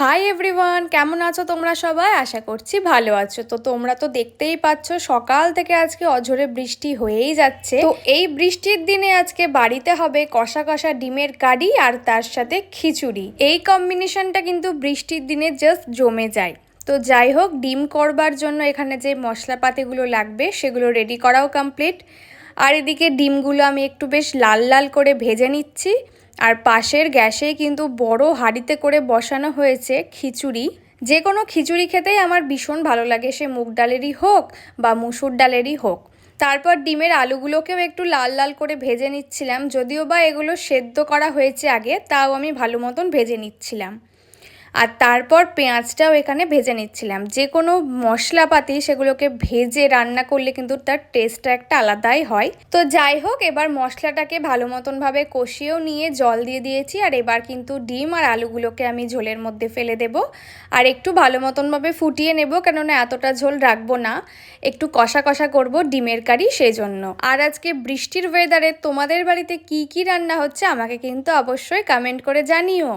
Hi everyone, কেমন আছো তোমরা সবাই? আশা করছি ভালো আছো। তো তোমরা তো দেখতেই পাচ্ছ সকাল থেকে আজকে অঝোরে বৃষ্টি হয়েই যাচ্ছে। তো এই বৃষ্টির দিনে আজকে বাড়িতে হবে কষা কষা ডিমের কারি আর তার সাথে খিচুড়ি। এই কম্বিনেশনটা কিন্তু বৃষ্টির দিনে জাস্ট জমে যায়। তো যাই হোক, ডিম করবার জন্য এখানে যে মশলাপাতিগুলো লাগবে সেগুলো রেডি করাও কমপ্লিট। আর এদিকে ডিমগুলো আমি একটু বেশ লাল লাল করে ভেজে নিচ্ছি। আর পাশের গ্যাসে কিন্তু বড় হাঁড়িতে করে বসানো হয়েছে খিচুড়ি। যে কোনো খিচুড়ি খেতেই আমার ভীষণ ভালো লাগে, সে মুগ ডালেরই হোক বা মুসুর ডালেরই হোক। তারপর ডিমের আলুগুলোকেও একটু লাল লাল করে ভেজে নিচ্ছিলাম, যদিও বা এগুলো সেদ্ধ করা হয়েছে আগে, তাও আমি ভালো মতন ভেজে নিচ্ছিলাম। আর তারপর পেঁয়াজটাও এখানে ভেজে নিচ্ছিলাম। যে কোনো মশলাপাতি সেগুলোকে ভেজে রান্না করলে কিন্তু তার টেস্টটা একটা আলাদাই হয়। তো যাই হোক, এবার মশলাটাকে ভালো মতনভাবে কষিয়েও নিয়ে জল দিয়ে দিয়েছি। আর এবার কিন্তু ডিম আর আলুগুলোকে আমি ঝোলের মধ্যে ফেলে দেব আর একটু ভালো মতনভাবে ফুটিয়ে নেব, কেননা এতটা ঝোল রাখবো না, একটু কষা কষা করব ডিমের কারি সেই জন্য। আর আজকে বৃষ্টির ওয়েদারে তোমাদের বাড়িতে কি কি রান্না হচ্ছে আমাকে কিন্তু অবশ্যই কমেন্ট করে জানিও।